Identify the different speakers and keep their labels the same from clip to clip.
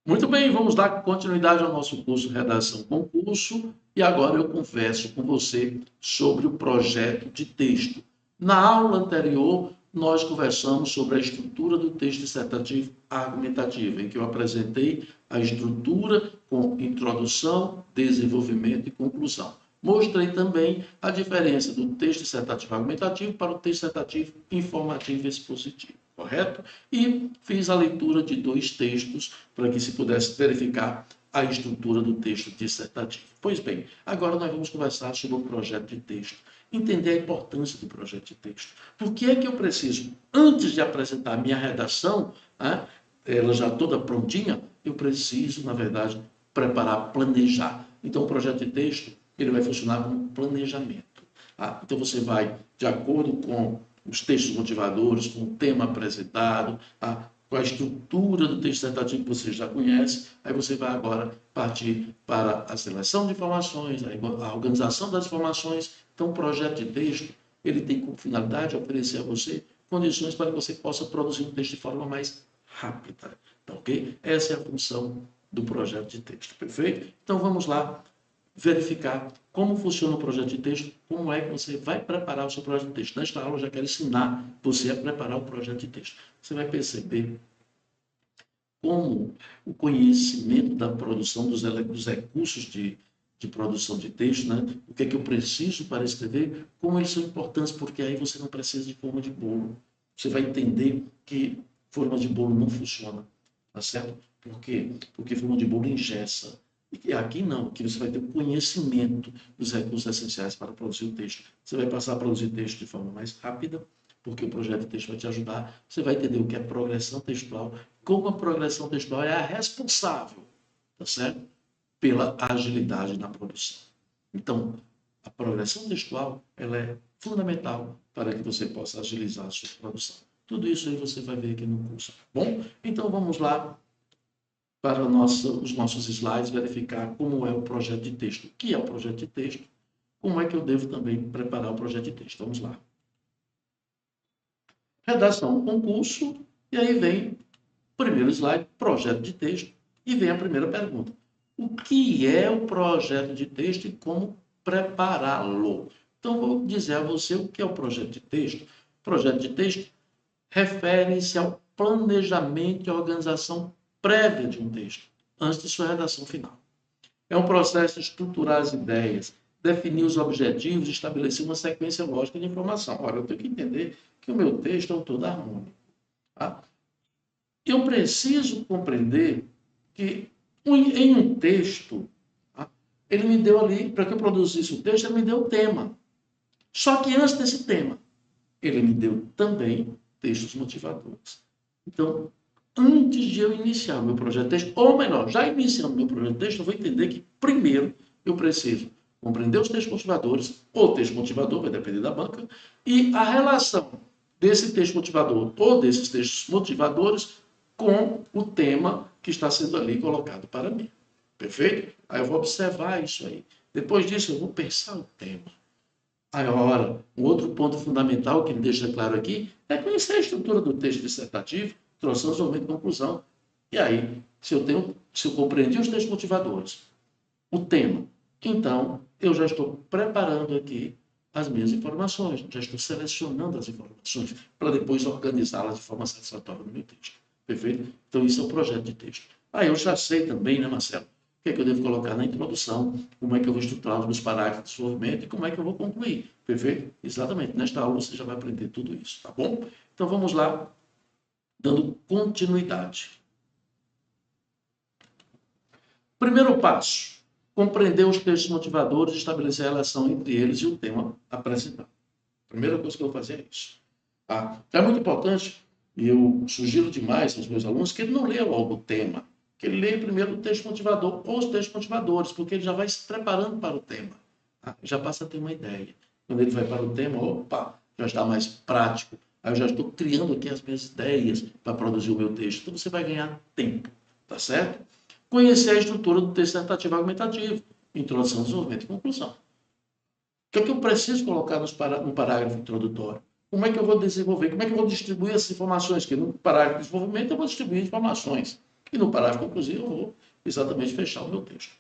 Speaker 1: Muito bem, vamos dar continuidade ao nosso curso Redação Concurso e agora eu converso com você sobre o projeto de texto. Na aula anterior, nós conversamos sobre a estrutura do texto dissertativo argumentativo, em que eu apresentei a estrutura com introdução, desenvolvimento e conclusão. Mostrei também a diferença do texto dissertativo argumentativo para o texto dissertativo informativo e expositivo, correto? E fiz a leitura de 2 textos para que se pudesse verificar a estrutura do texto dissertativo. Pois bem, agora nós vamos conversar sobre o projeto de texto, entender a importância do projeto de texto. Por que é que eu preciso, antes de apresentar a minha redação, né, ela já toda prontinha, eu preciso, na verdade, preparar, planejar. Então, o projeto de texto ele vai funcionar como planejamento. Tá? Então, você vai, de acordo com os textos motivadores, com o tema apresentado, tá? Com a estrutura do texto dissertativo que você já conhece, aí você vai agora partir para a seleção de informações, a organização das informações. Então, o projeto de texto, ele tem como finalidade oferecer a você condições para que você possa produzir um texto de forma mais rápida, tá ok? Essa é a função do projeto de texto, perfeito? Então, vamos lá verificar como funciona o projeto de texto, como é que você vai preparar o seu projeto de texto. Nesta aula eu já quero ensinar você a preparar o projeto de texto. Você vai perceber como o conhecimento da produção dos recursos de produção de texto, né? O que é que eu preciso para escrever, como eles são importantes, porque aí você não precisa de forma de bolo. Você vai entender que forma de bolo não funciona, tá certo? Por quê? Porque forma de bolo engessa. E aqui não, aqui você vai ter o conhecimento dos recursos essenciais para produzir o texto. Você vai passar a produzir texto de forma mais rápida, porque o projeto de texto vai te ajudar. Você vai entender o que é progressão textual, como a progressão textual é a responsável, tá certo? Pela agilidade na produção. Então, a progressão textual ela é fundamental para que você possa agilizar a sua produção. Tudo isso aí você vai ver aqui no curso. Bom, então vamos lá para os nossos slides, verificar como é o projeto de texto. O que é o projeto de texto? Como é que eu devo também preparar o projeto de texto? Vamos lá. Redação, concurso, e aí vem o primeiro slide, projeto de texto, e vem a primeira pergunta. O que é o projeto de texto e como prepará-lo? Então, vou dizer a você o que é o projeto de texto. O projeto de texto refere-se ao planejamento e organização prévia de um texto, antes de sua redação final. É um processo de estruturar as ideias, definir os objetivos e estabelecer uma sequência lógica de informação. Ora, eu tenho que entender que o meu texto é um todo harmônico. Tá? Eu preciso compreender que em um texto, tá? Ele me deu ali, para que eu produzisse o texto, ele me deu o tema. Só que antes desse tema, ele me deu também textos motivadores. Então, antes de eu iniciar o meu projeto de texto, ou melhor, já iniciando o meu projeto de texto, eu vou entender que, primeiro, eu preciso compreender os textos motivadores, ou texto motivador, vai depender da banca, e a relação desse texto motivador ou desses textos motivadores com o tema que está sendo ali colocado para mim. Perfeito? Aí eu vou observar isso aí. Depois disso, eu vou pensar o tema. Agora, um outro ponto fundamental que ele deixa claro aqui é conhecer a estrutura do texto dissertativo, introdução, desenvolvimento e conclusão. E aí, se eu compreendi os textos motivadores, o tema, então eu já estou preparando aqui as minhas informações, já estou selecionando as informações para depois organizá-las de forma satisfatória no meu texto. Perfeito? Então, isso é o projeto de texto. Aí eu já sei também, né, Marcelo? O que é que eu devo colocar na introdução, como é que eu vou estruturar os meus parágrafos de desenvolvimento e como é que eu vou concluir. Perfeito? Exatamente. Nesta aula você já vai aprender tudo isso, tá bom? Então vamos lá, dando continuidade. Primeiro passo, compreender os textos motivadores e estabelecer a relação entre eles e o tema apresentado. Primeira coisa que eu vou fazer é isso. Tá? É muito importante, e eu sugiro demais aos meus alunos que ele não leia logo o tema, que ele leia primeiro o texto motivador ou os textos motivadores, porque ele já vai se preparando para o tema. Tá? Já passa a ter uma ideia. Quando ele vai para o tema, opa, já está mais prático. Aí eu já estou criando aqui as minhas ideias para produzir o meu texto. Então você vai ganhar tempo, tá certo? Conhecer a estrutura do texto dissertativo argumentativo, introdução, desenvolvimento e conclusão. O que é que eu preciso colocar no parágrafo introdutório? como é que eu vou desenvolver, como é que eu vou distribuir essas informações, que no parágrafo de desenvolvimento eu vou distribuir informações, e no parágrafo conclusivo eu vou exatamente fechar o meu texto.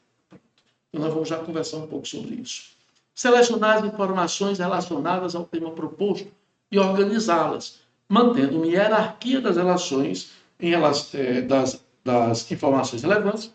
Speaker 1: Então nós vamos já conversar um pouco sobre isso. Selecionar as informações relacionadas ao tema proposto e organizá-las, mantendo uma hierarquia das relações das informações relevantes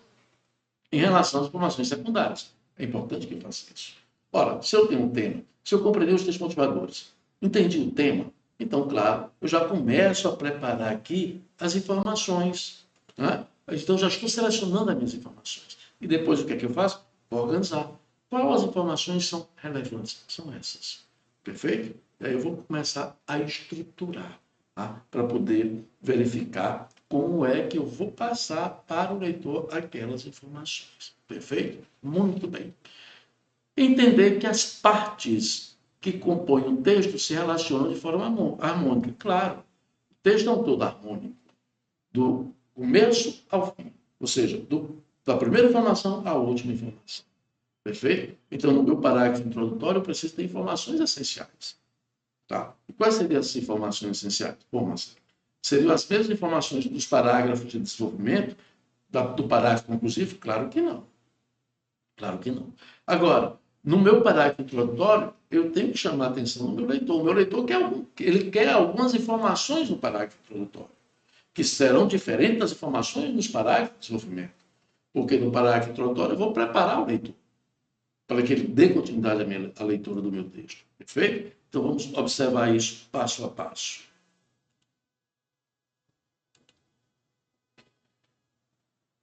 Speaker 1: em relação às informações secundárias. É importante que eu faça isso. Ora, se eu tenho um tema, se eu compreender os 3 motivadores, entendi o tema, então, claro, eu já começo a preparar aqui as informações. Né? Então, já estou selecionando as minhas informações. E depois, o que é que eu faço? Vou organizar. Quais as informações são relevantes? São essas. Perfeito? E aí eu vou começar a estruturar, tá? Para poder verificar como é que eu vou passar para o leitor aquelas informações. Perfeito? Muito bem. Entender que as partes que compõem o texto se relacionam de forma harmônica. Claro, o texto é um todo harmônico, do começo ao fim, ou seja, da primeira informação à última informação. Perfeito? Então, no meu parágrafo introdutório, eu preciso ter informações essenciais. Tá? E quais seriam essas informações essenciais? Bom, Marcelo, seriam as mesmas informações dos parágrafos de desenvolvimento, do parágrafo conclusivo? Claro que não. Claro que não. Agora, no meu parágrafo introdutório, eu tenho que chamar a atenção do meu leitor. O meu leitor quer algumas informações no parágrafo introdutório, que serão diferentes das informações nos parágrafos de desenvolvimento. Porque no parágrafo introdutório eu vou preparar o leitor para que ele dê continuidade à leitura do meu texto. Perfeito? Então vamos observar isso passo a passo.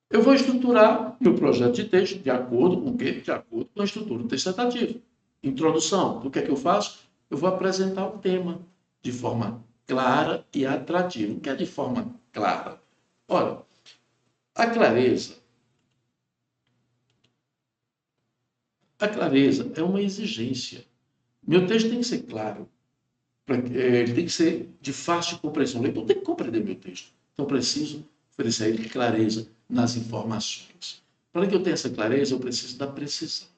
Speaker 1: Eu vou estruturar meu projeto de texto de acordo com o quê? De acordo com a estrutura dissertativa. Introdução. O que é que eu faço? Eu vou apresentar o tema de forma clara e atrativa. O que é de forma clara? Olha, a clareza é uma exigência. Meu texto tem que ser claro. Ele tem que ser de fácil compreensão. O leitor tem que compreender meu texto. Então, preciso oferecer a ele clareza nas informações. Para que eu tenha essa clareza, eu preciso da precisão. O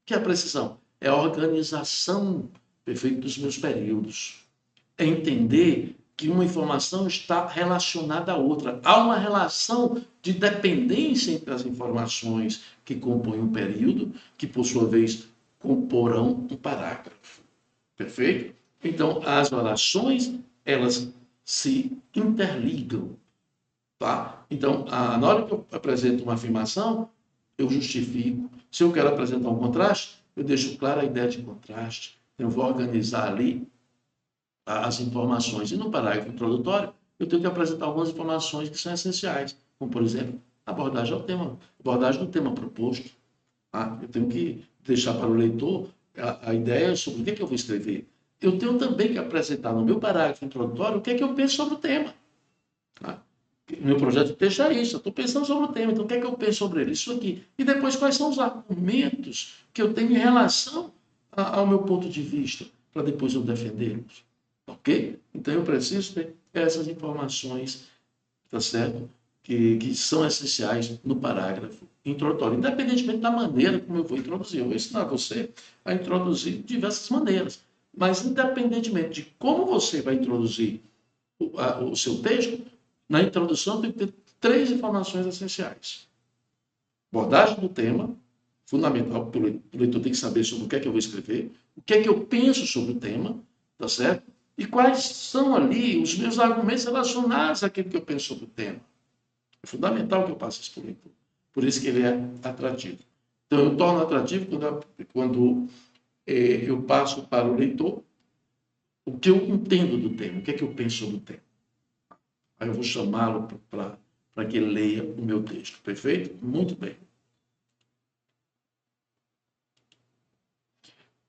Speaker 1: que é a precisão? É a organização perfeita dos meus períodos. É entender que uma informação está relacionada à outra. Há uma relação de dependência entre as informações que compõem um período, que, por sua vez, comporão um parágrafo. Perfeito? Então, as orações, elas se interligam. Tá? Então, na hora que eu apresento uma afirmação, eu justifico. Se eu quero apresentar um contraste, eu deixo clara a ideia de contraste. Eu vou organizar ali as informações. E no parágrafo introdutório, eu tenho que apresentar algumas informações que são essenciais, como, por exemplo, a abordagem do tema proposto. Tá? Eu tenho que deixar para o leitor a ideia sobre o que eu vou escrever. Eu tenho também que apresentar no meu parágrafo introdutório o que eu penso sobre o tema. Tá? Meu projeto de texto é isso, eu estou pensando sobre o tema, então o que eu penso sobre ele? Isso aqui. E depois, quais são os argumentos que eu tenho em relação ao meu ponto de vista, para depois eu defendê-los. Ok? Então eu preciso ter essas informações, tá certo? Que são essenciais no parágrafo introdutório, independentemente da maneira como eu vou introduzir. Eu vou ensinar você a introduzir de diversas maneiras, mas independentemente de como você vai introduzir o seu texto, na introdução tem que ter 3 informações essenciais. Abordagem do tema, fundamental, porque o leitor tem que saber sobre o que é que eu vou escrever, o que é que eu penso sobre o tema, tá certo? E quais são ali os meus argumentos relacionados àquilo que eu penso sobre o tema. É fundamental que eu passe isso para o leitor. Por isso que ele é atrativo. Então, eu torno atrativo quando eu passo para o leitor o que eu entendo do tema, o que é que eu penso sobre o tema. Aí eu vou chamá-lo para que ele leia o meu texto. Perfeito? Muito bem.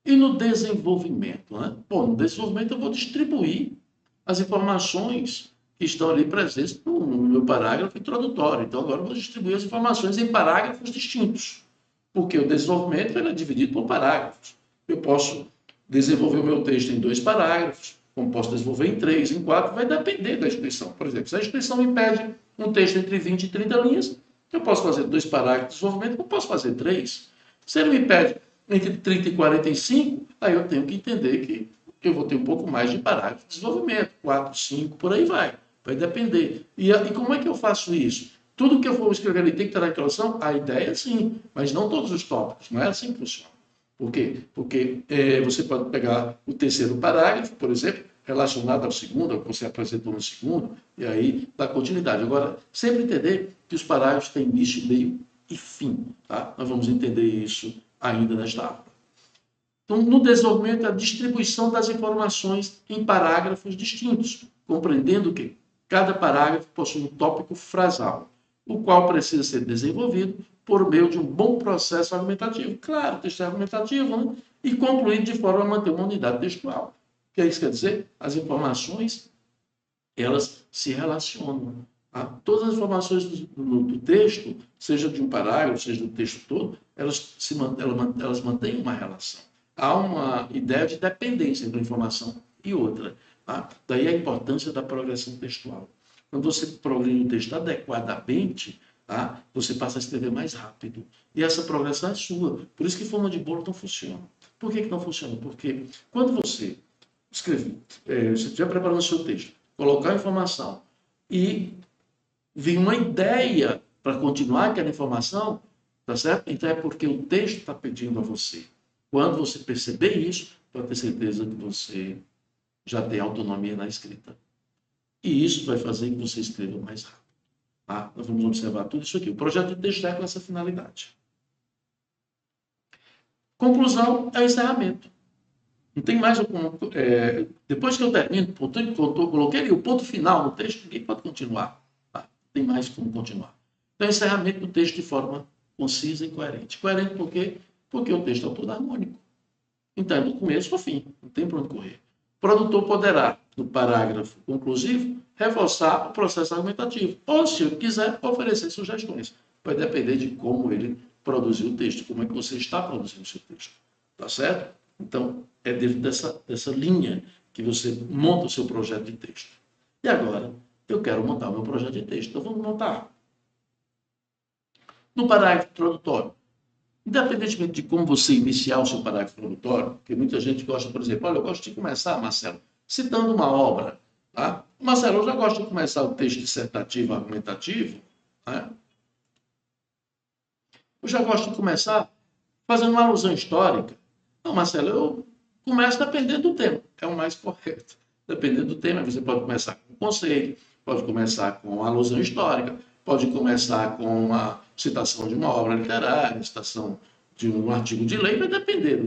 Speaker 1: E no desenvolvimento? Né? Bom, no desenvolvimento eu vou distribuir as informações que estão ali presentes no meu parágrafo introdutório. Então, agora eu vou distribuir as informações em parágrafos distintos, porque o desenvolvimento ele é dividido por parágrafos. Eu posso desenvolver o meu texto em 2 parágrafos, como posso desenvolver em 3, em 4, vai depender da instituição. Por exemplo, se a instituição me pede um texto entre 20 e 30 linhas, eu posso fazer 2 parágrafos de desenvolvimento, eu posso fazer 3. Se ele me pede entre 30 e 45, aí eu tenho que entender que eu vou ter um pouco mais de parágrafo de desenvolvimento, 4, 5, por aí vai. Vai depender. E como é que eu faço isso? Tudo que eu for escrever ali tem que estar na introdução? A ideia sim, mas não todos os tópicos. Não é assim que funciona. Por quê? Porque você pode pegar o terceiro parágrafo, por exemplo, relacionado ao segundo, ao que você apresentou no segundo, e aí dá continuidade. Agora, sempre entender que os parágrafos têm início, meio e fim. Tá? Nós vamos entender isso ainda nesta aula. Então, no desenvolvimento, a distribuição das informações em parágrafos distintos, compreendendo que cada parágrafo possui um tópico frasal, o qual precisa ser desenvolvido por meio de um bom processo argumentativo. Claro, texto argumentativo, né? E concluído de forma a manter uma unidade textual. O que isso quer dizer? As informações, elas se relacionam. Tá? Todas as informações do texto, seja de um parágrafo, seja do texto todo, elas mantêm uma relação. Há uma ideia de dependência entre uma informação e outra. Tá? Daí a importância da progressão textual. Quando você progride o texto adequadamente, tá? Você passa a escrever mais rápido. E essa progressão é sua. Por isso que forma de bolo não funciona. Por que não funciona? Porque quando você escrever, você estiver preparando o seu texto, colocar a informação e vir uma ideia para continuar aquela informação, tá certo? Então é porque o texto está pedindo a você. Quando você perceber isso, pode ter certeza que você já tem autonomia na escrita. E isso vai fazer que você escreva mais rápido. Tá? Nós vamos observar tudo isso aqui. O projeto de texto é com essa finalidade. Conclusão é o encerramento. Não tem mais depois que eu termino, coloquei ali o ponto final no texto, ninguém pode continuar. Tá? Não tem mais como continuar. Então, encerramento do texto de forma concisa e coerente. Coerente por quê? Porque o texto é todo harmônico. Então, é do começo ao fim, não tem para onde correr. O produtor poderá, no parágrafo conclusivo, reforçar o processo argumentativo. Ou, se ele quiser, oferecer sugestões. Vai depender de como ele produziu o texto, como é que você está produzindo o seu texto. Tá certo? Então, é dentro dessa linha que você monta o seu projeto de texto. E agora, eu quero montar o meu projeto de texto. Então, vamos montar. No parágrafo introdutório, independentemente de como você iniciar o seu parágrafo introdutório, porque muita gente gosta, por exemplo, olha, eu gosto de começar, Marcelo, citando uma obra. Tá? Marcelo, eu já gosto de começar o texto dissertativo, argumentativo. Né? Eu já gosto de começar fazendo uma alusão histórica. Não, Marcelo, eu começo dependendo do tema. É o mais correto. Dependendo do tema, você pode começar com um conceito, pode começar com uma alusão histórica, pode começar com uma citação de uma obra literária, citação de um artigo de lei, vai depender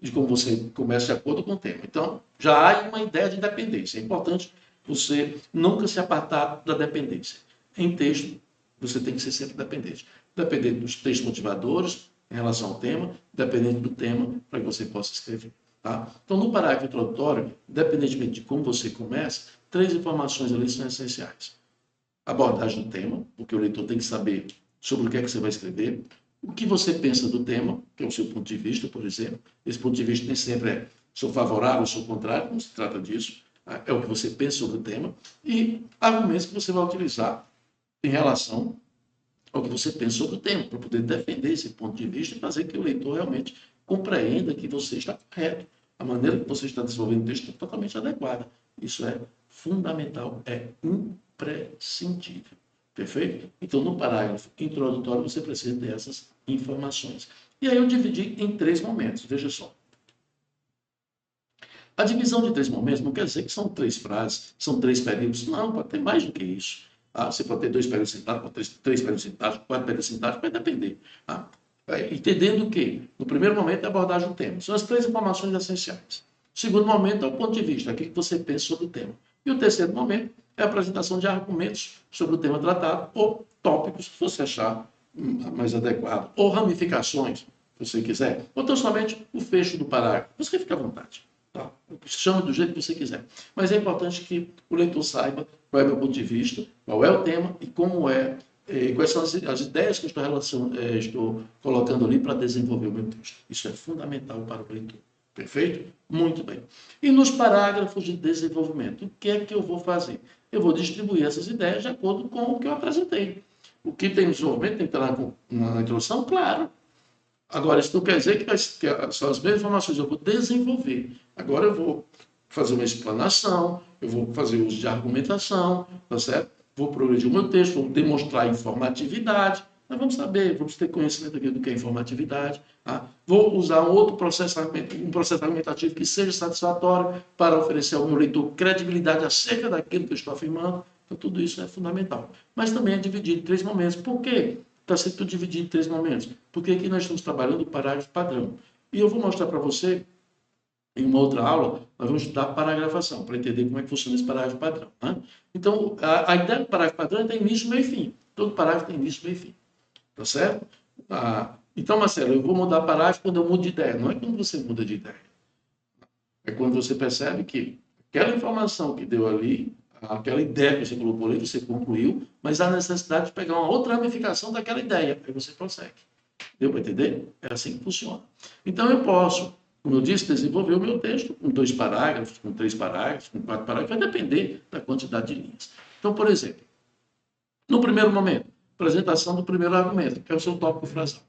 Speaker 1: de como você começa de acordo com o tema. Então, já há uma ideia de dependência. É importante você nunca se apartar da dependência. Em texto, você tem que ser sempre dependente. Dependente dos textos motivadores, em relação ao tema, dependente do tema, para que você possa escrever. Tá? Então, no parágrafo introdutório, independentemente de como você começa, 3 informações ali são essenciais. Abordagem do tema, porque o leitor tem que saber sobre o que é que você vai escrever, o que você pensa do tema, que é o seu ponto de vista, por exemplo. Esse ponto de vista nem sempre é sou favorável, sou contrário, não se trata disso. É o que você pensa sobre o tema. E argumentos que você vai utilizar em relação ao que você pensa sobre o tema, para poder defender esse ponto de vista e fazer que o leitor realmente compreenda que você está correto. A maneira que você está desenvolvendo o texto é totalmente adequada. Isso é fundamental, é imprescindível. Perfeito? Então, no parágrafo introdutório, você precisa ter essas informações. E aí eu dividi em 3 momentos, veja só. A divisão de 3 momentos não quer dizer que são 3 frases, são 3 períodos. Não, pode ter mais do que isso. Você pode ter 2 períodos sintáticos, pode ter 3 períodos sintáticos, 4 períodos sintáticos, vai depender. Entendendo que, no primeiro momento, é a abordagem do tema. São as 3 informações essenciais. O segundo momento é o ponto de vista, aquilo que você pensa sobre o tema. E o terceiro momento é a apresentação de argumentos sobre o tema tratado, ou tópicos que você achar mais adequado, ou ramificações, se você quiser, ou então somente o fecho do parágrafo. Você fica à vontade. Tá? Chame do jeito que você quiser. Mas é importante que o leitor saiba qual é o meu ponto de vista, qual é o tema e como quais são as ideias que eu estou colocando ali para desenvolver o meu texto. Isso é fundamental para o leitor. Perfeito? Muito bem. E nos parágrafos de desenvolvimento, o que é que eu vou fazer? Eu vou distribuir essas ideias de acordo com o que eu apresentei. O que tem desenvolvimento tem que estar na introdução? Claro. Agora, isso não quer dizer que são as mesmas informações, eu vou desenvolver. Agora eu vou fazer uma explanação, eu vou fazer uso de argumentação, tá certo? Vou progredir o meu texto, vou demonstrar informatividade. Nós vamos saber, vamos ter conhecimento aqui do que é informatividade. Tá? Vou usar um processo argumentativo que seja satisfatório para oferecer ao meu leitor credibilidade acerca daquilo que eu estou afirmando. Então, tudo isso é fundamental. Mas também é dividido em 3 momentos. Por quê? Está sendo dividido em 3 momentos. Porque aqui nós estamos trabalhando o parágrafo padrão. E eu vou mostrar para você, em uma outra aula, nós vamos estudar paragrafação, para entender como é que funciona esse parágrafo padrão. Né? Então, a ideia do parágrafo padrão tem início, meio e fim. Todo parágrafo tem início, meio e fim. Tá certo? Então, Marcelo, eu vou mudar parágrafo quando eu mudo de ideia. Não é quando você muda de ideia. É quando você percebe que aquela informação que deu ali, aquela ideia que você colocou ali, você concluiu, mas há necessidade de pegar uma outra ramificação daquela ideia. Aí você consegue. Deu para entender? É assim que funciona. Então, eu posso, como eu disse, desenvolver o meu texto com 2 parágrafos, com 3 parágrafos, com 4 parágrafos, vai depender da quantidade de linhas. Então, por exemplo, no primeiro momento, apresentação do primeiro argumento, que é o seu tópico frasal.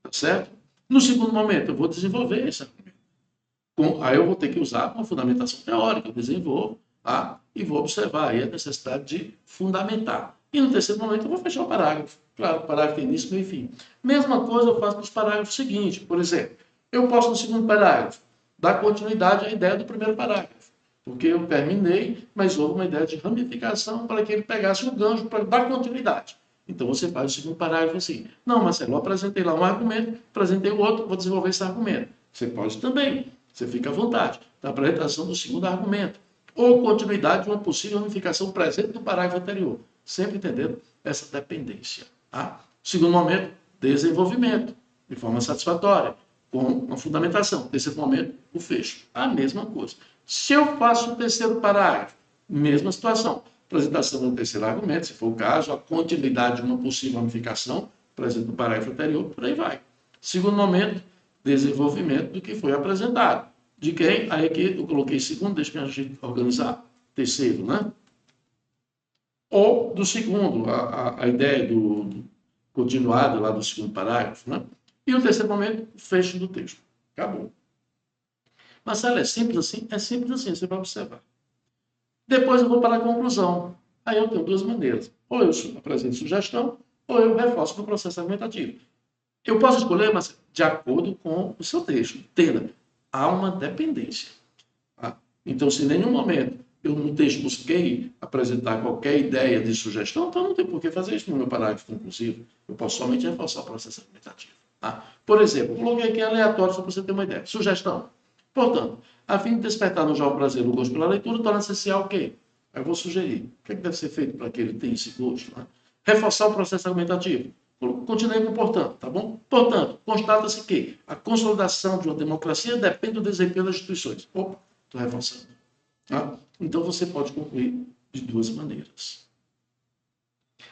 Speaker 1: Tá certo? No segundo momento, eu vou desenvolver esse argumento. Aí eu vou ter que usar uma fundamentação teórica, eu desenvolvo, tá? E vou observar aí a necessidade de fundamentar. E no terceiro momento, eu vou fechar o parágrafo. Claro, o parágrafo tem início, meio e fim. Mesma coisa eu faço nos parágrafos seguintes. Por exemplo, eu posso, no segundo parágrafo, dar continuidade à ideia do primeiro parágrafo. Porque eu terminei, mas houve uma ideia de ramificação para que ele pegasse o gancho para dar continuidade. Então, você faz o segundo parágrafo assim. Não, Marcelo, eu apresentei lá um argumento, apresentei o outro, vou desenvolver esse argumento. Você pode também, você fica à vontade, da apresentação do segundo argumento. Ou continuidade de uma possível ramificação presente do parágrafo anterior. Sempre entendendo essa dependência. Tá? Segundo momento, desenvolvimento, de forma satisfatória, com uma fundamentação. Terceiro momento, o fecho. A mesma coisa. Se eu faço o terceiro parágrafo, mesma situação. Apresentação do terceiro argumento, se for o caso, a continuidade de uma possível ramificação, presente no parágrafo anterior, por aí vai. Segundo momento, desenvolvimento do que foi apresentado. De quem? Aí aqui eu coloquei segundo, deixa a gente organizar. Terceiro, né? Ou do segundo, a ideia do continuado lá do segundo parágrafo, né? E o terceiro momento, fecho do texto. Acabou. Marcelo, é simples assim? É simples assim, você vai observar. Depois eu vou para a conclusão. Aí eu tenho 2 maneiras. Ou eu apresento sugestão, ou eu reforço no processo argumentativo. Eu posso escolher, mas de acordo com o seu texto. Entenda, há uma dependência. Tá? Então, se em nenhum momento eu no texto busquei apresentar qualquer ideia de sugestão, então não tem por que fazer isso no meu parágrafo conclusivo. Eu posso somente reforçar o processo argumentativo. Tá? Por exemplo, coloquei aqui aleatório só para você ter uma ideia. Sugestão. Portanto, a fim de despertar no jovem prazer o gosto pela leitura, torna-se essencial o quê? Eu vou sugerir. O que deve ser feito para que ele tenha esse gosto? Né? Reforçar o processo argumentativo. Continuei com portanto, tá bom? Portanto, constata-se que a consolidação de uma democracia depende do desempenho das instituições. Opa, estou reforçando. Tá? Então, você pode concluir de 2 maneiras.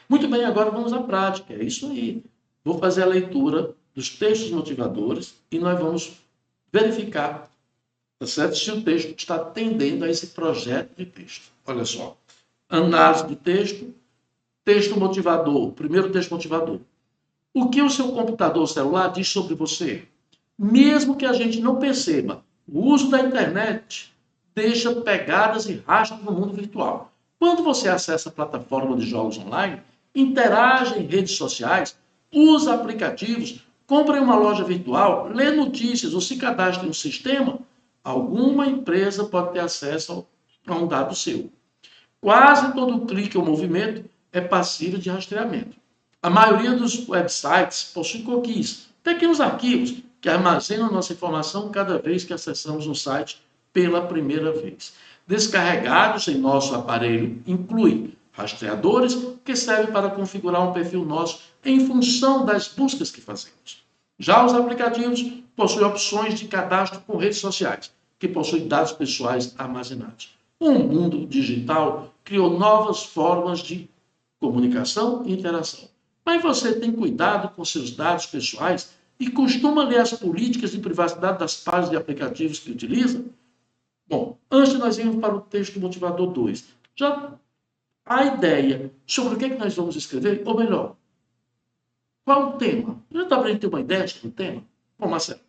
Speaker 1: Muito bem, agora vamos à prática. É isso aí. Vou fazer a leitura dos textos motivadores e nós vamos verificar, tá certo? Se o texto está atendendo a esse projeto de texto. Olha só. Análise do texto, texto motivador, primeiro texto motivador. O que o seu computador celular diz sobre você? Mesmo que a gente não perceba, o uso da internet deixa pegadas e rastros no mundo virtual. Quando você acessa a plataforma de jogos online, interage em redes sociais, usa aplicativos, compra em uma loja virtual, lê notícias ou se cadastra em um sistema, alguma empresa pode ter acesso a um dado seu. Quase todo clique ou movimento é passível de rastreamento. A maioria dos websites possui cookies, pequenos arquivos que armazenam nossa informação cada vez que acessamos um site pela primeira vez. Descarregados em nosso aparelho incluem rastreadores que servem para configurar um perfil nosso em função das buscas que fazemos. Já os aplicativos possuem opções de cadastro com redes sociais, que possuem dados pessoais armazenados. O mundo digital criou novas formas de comunicação e interação. Mas você tem cuidado com seus dados pessoais e costuma ler as políticas de privacidade das páginas de aplicativos que utiliza? Bom, antes de nós irmos para o texto motivador 2, já a ideia sobre o que é que nós vamos escrever, ou melhor, qual o tema? Já dá para a gente ter uma ideia sobre o tema? Bom, Marcelo,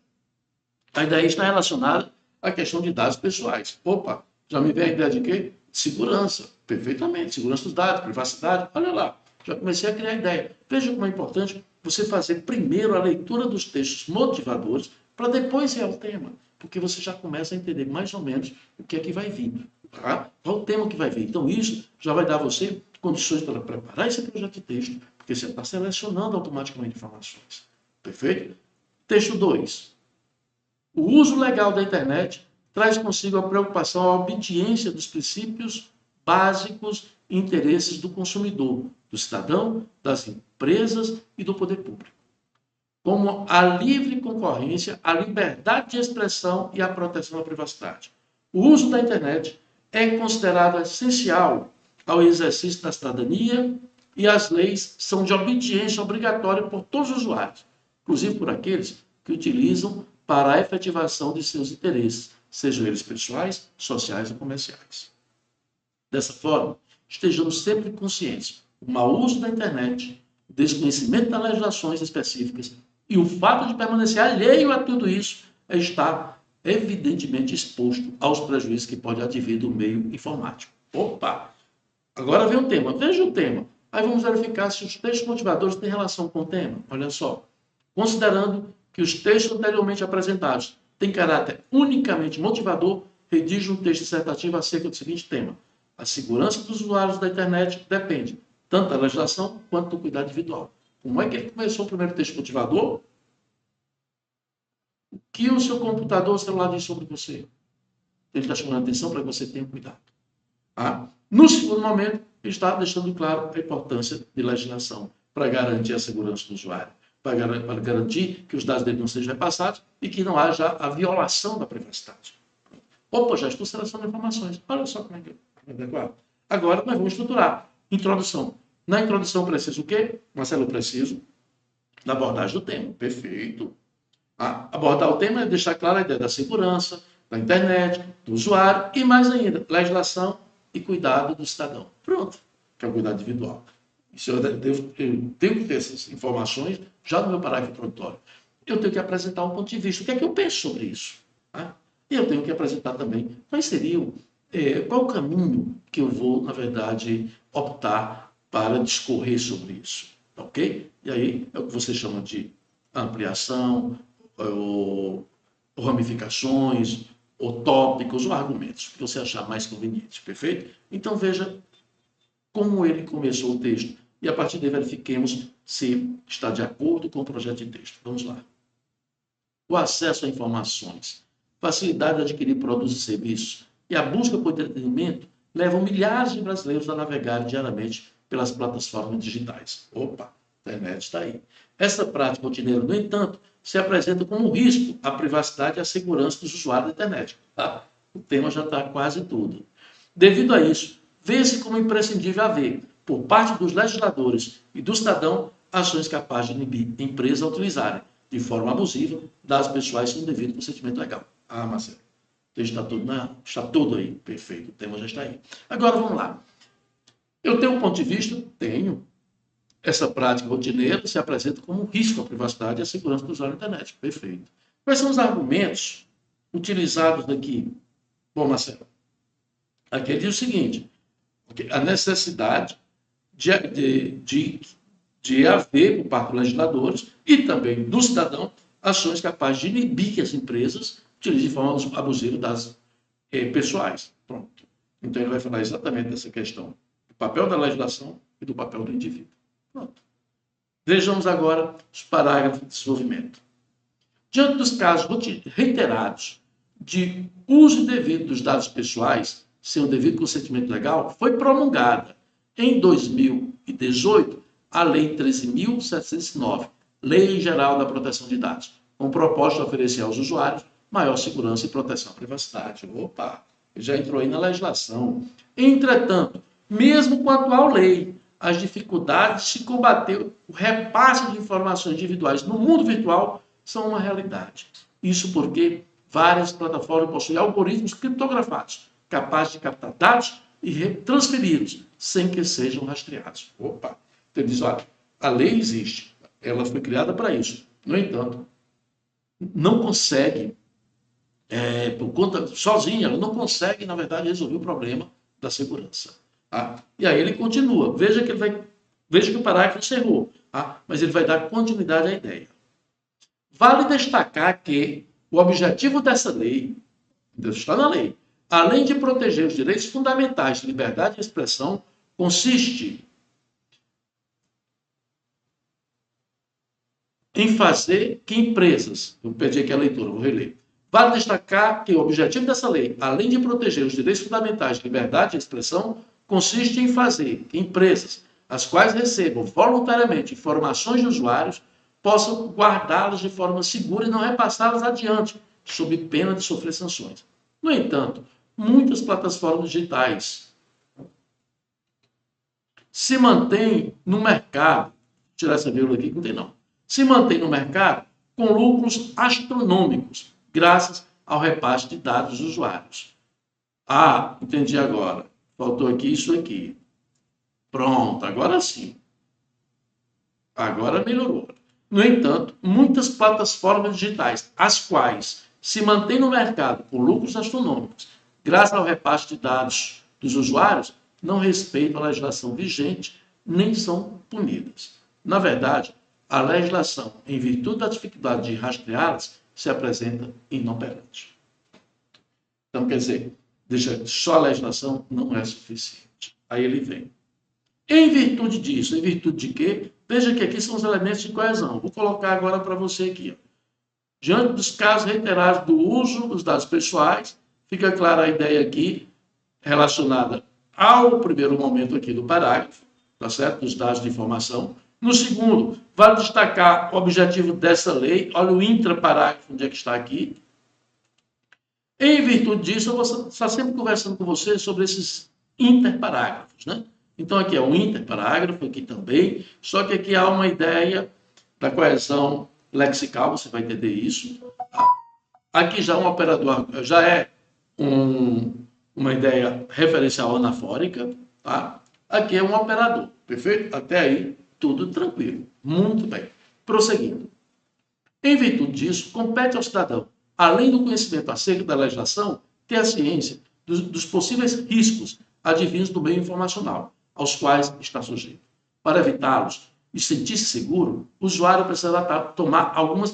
Speaker 1: a ideia está relacionada à questão de dados pessoais. Opa, já me veio a ideia de quê? Segurança, perfeitamente. Segurança dos dados, privacidade, olha lá. Já comecei a criar a ideia. Veja como é importante você fazer primeiro a leitura dos textos motivadores para depois ir ao tema. Porque você já começa a entender mais ou menos o que é que vai vir. Tá? Qual o tema que vai vir. Então, isso já vai dar a você condições para preparar esse projeto de texto, porque você está selecionando automaticamente informações. Perfeito? Texto 2. O uso legal da internet traz consigo a preocupação, a obediência dos princípios básicos e interesses do consumidor, do cidadão, das empresas e do poder público, como a livre concorrência, a liberdade de expressão e a proteção à privacidade. O uso da internet é considerado essencial ao exercício da cidadania e as leis são de obediência obrigatória por todos os usuários, inclusive por aqueles que utilizam para a efetivação de seus interesses, sejam eles pessoais, sociais ou comerciais. Dessa forma, estejamos sempre conscientes. O mau uso da internet, o desconhecimento das legislações específicas e o fato de permanecer alheio a tudo isso está evidentemente exposto aos prejuízos que pode advir do meio informático. Opa! Agora vem o tema. Veja o tema. Aí vamos verificar se os textos motivadores têm relação com o tema. Olha só. Considerando que os textos anteriormente apresentados têm caráter unicamente motivador, redige um texto dissertativo acerca do seguinte tema. A segurança dos usuários da internet depende tanto da legislação quanto do cuidado individual. Como é que ele começou o primeiro texto motivador? O que o seu computador, o celular diz sobre você? Ele está chamando a atenção para que você tenha cuidado. Ah? No segundo momento, ele está deixando claro a importância de legislação para garantir a segurança do usuário, para garantir que os dados dele não sejam repassados e que não haja a violação da privacidade. Opa, já estou selecionando informações. Olha só como é que é adequado. Agora nós vamos estruturar. Introdução. Na introdução preciso o quê? Marcelo, eu preciso da abordagem do tema. Perfeito. Abordar o tema é deixar clara a ideia da segurança, da internet, do usuário e mais ainda, legislação e cuidado do cidadão. Pronto, que é o cuidado individual. Isso eu tenho que ter essas informações já no meu parágrafo introdutório. Eu tenho que apresentar um ponto de vista. O que é que eu penso sobre isso? Tá? E eu tenho que apresentar também quais seriam, qual o caminho que eu vou, na verdade, optar para discorrer sobre isso. Ok? E aí é o que você chama de ampliação, ou ramificações, ou tópicos, ou argumentos, que você achar mais conveniente, perfeito? Então veja como ele começou o texto e a partir daí verifiquemos se está de acordo com o projeto de texto. Vamos lá. O acesso a informações, facilidade de adquirir produtos e serviços e a busca por entretenimento levam milhares de brasileiros a navegar diariamente pelas plataformas digitais. Opa, a internet está aí. Essa prática rotineira, no entanto, se apresenta como um risco à privacidade e à segurança dos usuários da internet. O tema já está quase tudo. Devido a isso, vê-se como imprescindível haver, por parte dos legisladores e do cidadão, ações capazes de inibir empresas a utilizarem, de forma abusiva, dados pessoais sem devido consentimento legal. Marcelo, está tudo aí. Perfeito, o tema já está aí. Agora, vamos lá. Eu tenho um ponto de vista? Tenho. Essa prática rotineira se apresenta como um risco à privacidade e à segurança do usuário da internet. Perfeito. Quais são os argumentos utilizados aqui? Bom, Marcelo, aqui ele diz o seguinte, a necessidade de haver, por parte dos legisladores e também do cidadão, ações capazes de inibir que as empresas utilizem de forma abusiva dados pessoais. Pronto. Então, ele vai falar exatamente dessa questão do papel da legislação e do papel do indivíduo. Pronto. Vejamos agora os parágrafos de desenvolvimento. Diante dos casos reiterados de uso indevido dos dados pessoais, sem o devido consentimento legal, foi promulgada, em 2018, a Lei 13.709, Lei Geral da Proteção de Dados, com o propósito de oferecer aos usuários maior segurança e proteção à privacidade. Opa, já entrou aí na legislação. Entretanto, mesmo com a atual lei, as dificuldades de se combater o repasse de informações individuais no mundo virtual são uma realidade. Isso porque várias plataformas possuem algoritmos criptografados, capazes de captar dados e transferi-los sem que sejam rastreados. Opa! Então ele diz, olha, a lei existe, ela foi criada para isso. No entanto, não consegue, por conta, sozinha, ela não consegue, na verdade, resolver o problema da segurança. Tá? E aí ele continua. Veja que o parágrafo encerrou, tá? Mas ele vai dar continuidade à ideia. Vale destacar que o objetivo dessa lei, Deus está na lei, além de proteger os direitos fundamentais de liberdade de expressão, consiste em fazer que empresas, eu perdi aqui a leitura, vou reler. Vale destacar que o objetivo dessa lei, além de proteger os direitos fundamentais de liberdade de expressão, consiste em fazer que empresas, as quais recebam voluntariamente informações de usuários, possam guardá-las de forma segura e não repassá-las adiante, sob pena de sofrer sanções. No entanto, muitas plataformas digitais se mantêm no mercado, vou tirar essa vírgula aqui que não tem não, se mantém no mercado com lucros astronômicos, graças ao repasse de dados dos usuários. Ah, entendi agora. Faltou aqui isso aqui. Pronto, agora sim. Agora melhorou. No entanto, muitas plataformas digitais, as quais se mantêm no mercado com lucros astronômicos, graças ao repasse de dados dos usuários, não respeitam a legislação vigente nem são punidas. Na verdade, a legislação, em virtude da dificuldade de rastreá-las, se apresenta inoperante. Então, quer dizer, só a legislação não é suficiente. Aí ele vem. Em virtude disso, em virtude de quê? Veja que aqui são os elementos de coesão. Vou colocar agora para você aqui. Ó. Diante dos casos reiterados do uso dos dados pessoais, fica clara a ideia aqui relacionada ao primeiro momento aqui do parágrafo, tá certo? Dos dados de informação. No segundo, vale destacar o objetivo dessa lei. Olha o intraparágrafo, onde é que está aqui. Em virtude disso, eu vou estar sempre conversando com você sobre esses interparágrafos, né? Então, aqui é um interparágrafo, aqui também, só que aqui há uma ideia da coesão lexical, você vai entender isso. Aqui já um operador, já é uma ideia referencial anafórica, tá? Aqui é um operador, perfeito? Até aí, tudo tranquilo. Muito bem. Prosseguindo. Em virtude disso, compete ao cidadão, além do conhecimento acerca da legislação, ter a ciência dos possíveis riscos advindos do meio informacional, aos quais está sujeito. Para evitá-los e sentir-se seguro, o usuário precisará tomar algumas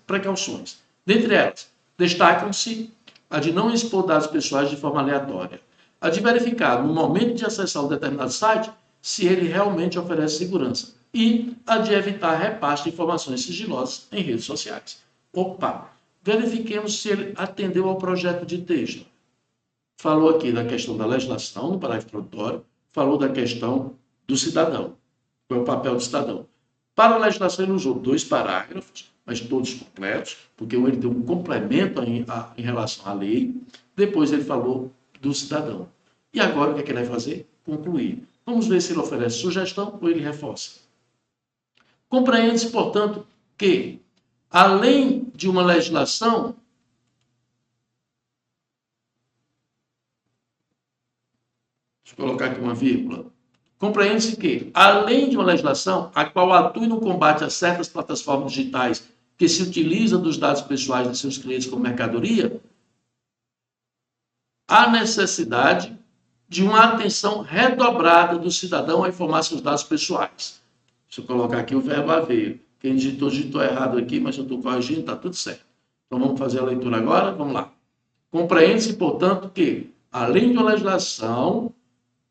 Speaker 1: precauções. Dentre elas, destacam-se a de não expor dados pessoais de forma aleatória, a de verificar, no momento de acessar um determinado site, se ele realmente oferece segurança, e a de evitar repasse de informações sigilosas em redes sociais. Opa! Verifiquemos se ele atendeu ao projeto de texto. Falou aqui da questão da legislação, no parágrafo introdutório, falou da questão do cidadão, qual é o papel do cidadão. Para a legislação, ele usou 2 parágrafos, mas todos completos, porque ele deu um complemento em relação à lei. Depois ele falou do cidadão. E agora o que é que ele vai fazer? Concluir. Vamos ver se ele oferece sugestão ou ele reforça. Compreende-se, portanto, que, além de uma legislação, deixa eu colocar aqui uma vírgula. Compreende-se que, além de uma legislação a qual atue no combate a certas plataformas digitais que se utilizam dos dados pessoais de seus clientes como mercadoria, há necessidade de uma atenção redobrada do cidadão a informar seus dados pessoais. Deixa eu colocar aqui o verbo haver. Quem digitou errado aqui, mas eu estou corrigindo, está tudo certo. Então vamos fazer a leitura agora? Vamos lá. Compreende-se, portanto, que, além de uma legislação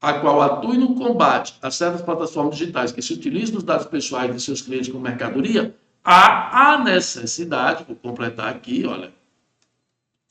Speaker 1: a qual atue no combate a certas plataformas digitais que se utilizam dos dados pessoais de seus clientes como mercadoria, há a necessidade, vou completar aqui, olha,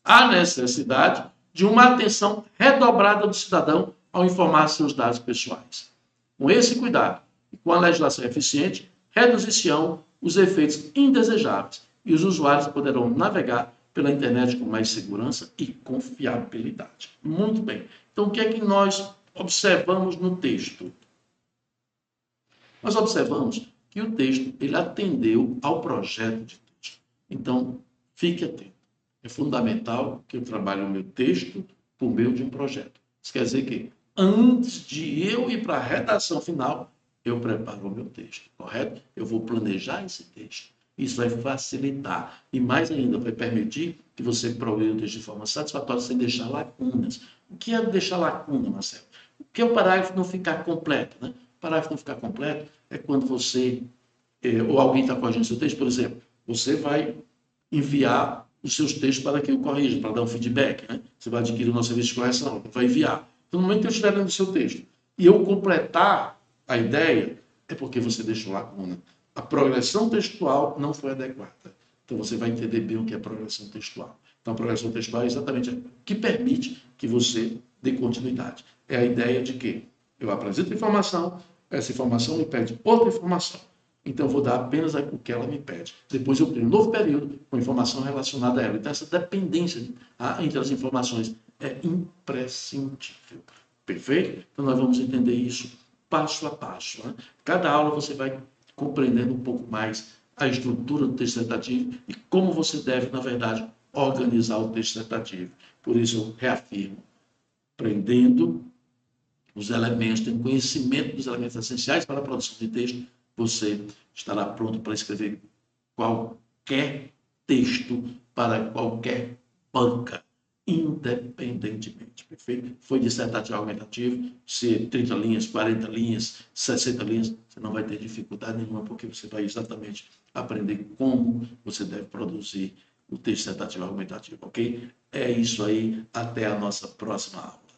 Speaker 1: há necessidade de uma atenção redobrada do cidadão ao informar seus dados pessoais. Com esse cuidado e com a legislação eficiente, reduzir-se-ão os efeitos indesejáveis e os usuários poderão navegar pela internet com mais segurança e confiabilidade. Muito bem. Então, o que é que nós observamos no texto? Nós observamos que o texto ele atendeu ao projeto de texto. Então, fique atento. É fundamental que eu trabalhe o meu texto por meio de um projeto. Isso quer dizer que, antes de eu ir para a redação final, eu preparo o meu texto, correto? Eu vou planejar esse texto. Isso vai facilitar e, mais ainda, vai permitir que você progrida o texto de forma satisfatória sem deixar lacunas. O que é deixar lacuna, Marcelo? O que é o parágrafo não ficar completo, né? O parágrafo não ficar completo é quando você, ou alguém está corrigindo seu texto, por exemplo, você vai enviar os seus textos para que eu corrija, para dar um feedback, né? Você vai adquirir o nosso serviço de correção, vai enviar. Então, no momento que eu estiver lendo o seu texto e eu completar a ideia, é porque você deixou lacuna. A progressão textual não foi adequada. Então, você vai entender bem o que é progressão textual. Então, a progressão textual é exatamente o que permite que você dê continuidade. É a ideia de que eu apresento informação, essa informação me pede outra informação. Então, eu vou dar apenas o que ela me pede. Depois, eu crio um novo período com informação relacionada a ela. Então, essa dependência entre as informações é imprescindível. Perfeito? Então, nós vamos entender isso passo a passo. Né? Cada aula você vai compreendendo um pouco mais a estrutura do texto dissertativo e como você deve, na verdade, organizar o texto dissertativo. Por isso, eu reafirmo, aprendendo os elementos, tendo conhecimento dos elementos essenciais para a produção de texto, você estará pronto para escrever qualquer texto para qualquer banca, independentemente, perfeito? Foi dissertativo argumentativo, se 30 linhas, 40 linhas, 60 linhas, você não vai ter dificuldade nenhuma, porque você vai exatamente aprender como você deve produzir o texto dissertativo argumentativo, ok? É isso aí, até a nossa próxima aula.